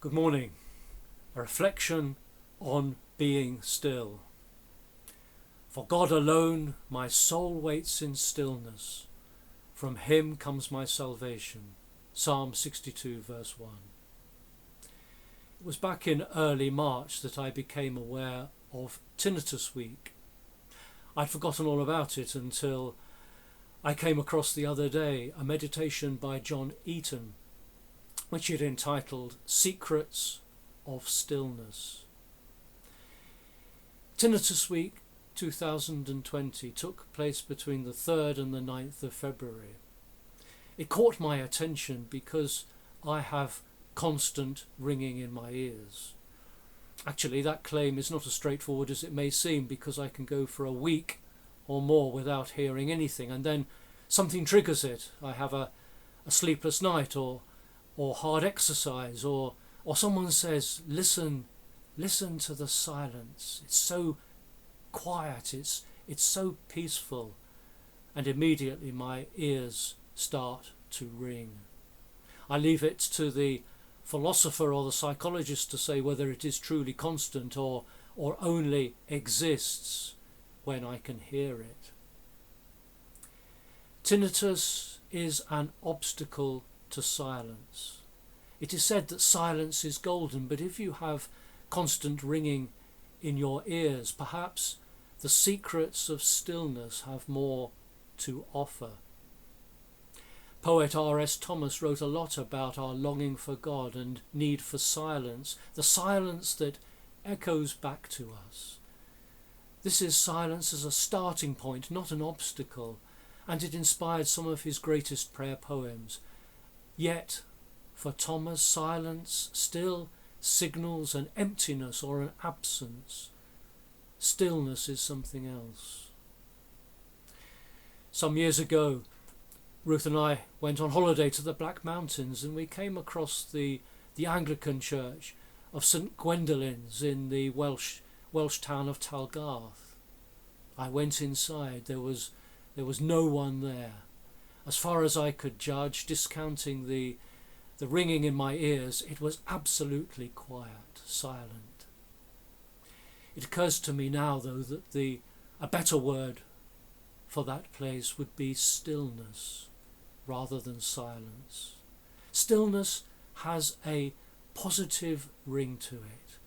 Good morning. A reflection on being still. For God alone my soul waits in stillness. From him comes my salvation. Psalm 62 verse 1. It was back in early March that I became aware of Tinnitus Week. I'd forgotten all about it until I came across the other day a meditation by John Eaton, which he'd entitled Secrets of Stillness. Tinnitus Week 2020 took place between the 3rd and the 9th of February. It caught my attention because I have constant ringing in my ears. Actually, that claim is not as straightforward as it may seem, because I can go for a week or more without hearing anything, and then something triggers it. I have a sleepless night or hard exercise, or someone says, listen to the silence. It's so quiet, it's so peaceful, and immediately my ears start to ring. I leave it to the philosopher or the psychologist to say whether it is truly constant or only exists when I can hear it. Tinnitus is an obstacle to silence. It is said that silence is golden, but if you have constant ringing in your ears, perhaps the secrets of stillness have more to offer. Poet R.S. Thomas wrote a lot about our longing for God and need for silence, the silence that echoes back to us. This is silence as a starting point, not an obstacle, and it inspired some of his greatest prayer poems. Yet, for Thomas, silence still signals an emptiness or an absence. Stillness is something else. Some years ago, Ruth and I went on holiday to the Black Mountains, and we came across the Anglican church of St Gwendoline's in the Welsh town of Talgarth. I went inside. There was no one there. As far as I could judge, discounting the ringing in my ears, it was absolutely quiet, silent. It occurs to me now, though, that a better word for that place would be stillness rather than silence. Stillness has a positive ring to it.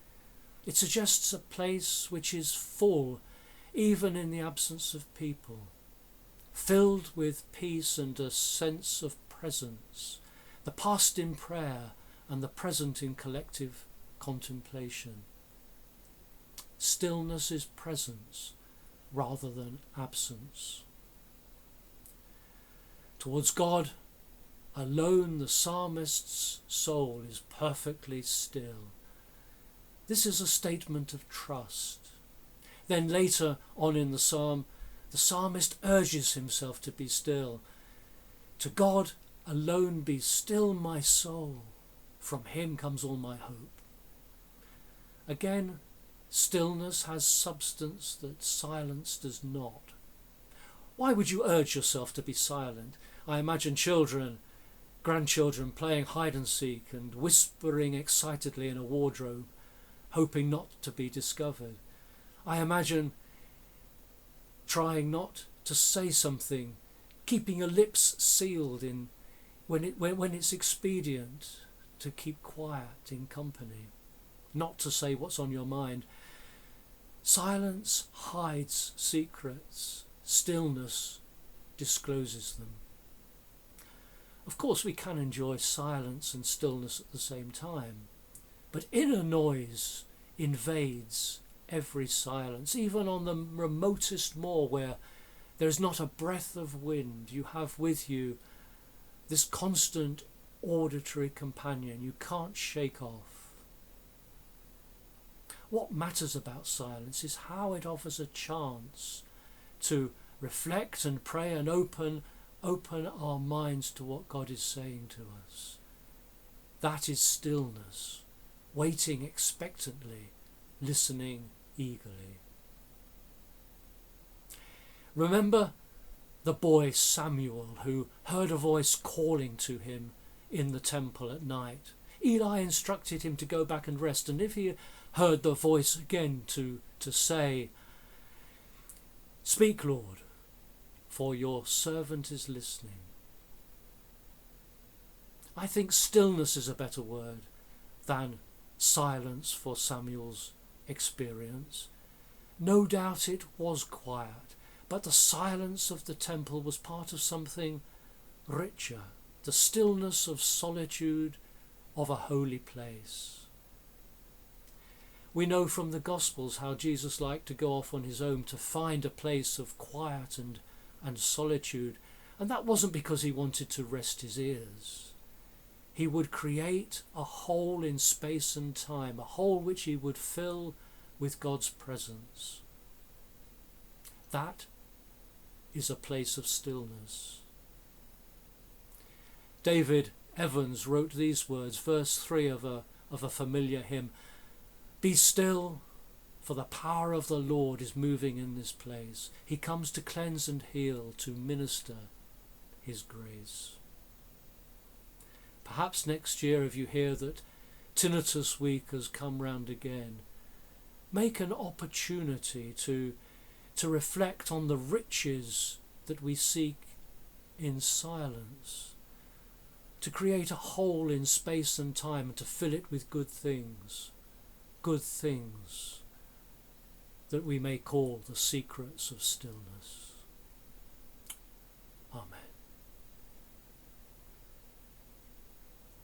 It suggests a place which is full, even in the absence of people, filled with peace and a sense of presence, the past in prayer and the present in collective contemplation. Stillness is presence rather than absence. Towards God alone the psalmist's soul is perfectly still. This is a statement of trust. Then later on in the psalm, the psalmist urges himself to be still. To God alone be still my soul. From him comes all my hope. Again, stillness has substance that silence does not. Why would you urge yourself to be silent? I imagine grandchildren playing hide and seek and whispering excitedly in a wardrobe, hoping not to be discovered. I imagine trying not to say something, keeping your lips sealed when it's expedient to keep quiet in company, not to say what's on your mind. Silence hides secrets. Stillness discloses them. Of course, we can enjoy silence and stillness at the same time, but inner noise invades every silence, even on the remotest moor where there is not a breath of wind. You have with you this constant auditory companion you can't shake off. What matters about silence is how it offers a chance to reflect and pray and open our minds to what God is saying to us. That is stillness, waiting expectantly, listening eagerly. Remember the boy Samuel, who heard a voice calling to him in the temple at night. Eli instructed him to go back and rest, and if he heard the voice again to say, "Speak, Lord, for your servant is listening." I think stillness is a better word than silence for Samuel's experience. No doubt it was quiet, but the silence of the temple was part of something richer, the stillness of solitude of a holy place. We know from the Gospels how Jesus liked to go off on his own to find a place of quiet and solitude, and that wasn't because he wanted to rest his ears. He would create a hole in space and time, a hole which he would fill with God's presence. That is a place of stillness. David Evans wrote these words, verse 3 of a familiar hymn: "Be still, for the power of the Lord is moving in this place. He comes to cleanse and heal, to minister his grace." Perhaps next year, if you hear that Tinnitus Week has come round again, make an opportunity to reflect on the riches that we seek in silence, to create a hole in space and time and to fill it with good things that we may call the secrets of stillness. Amen.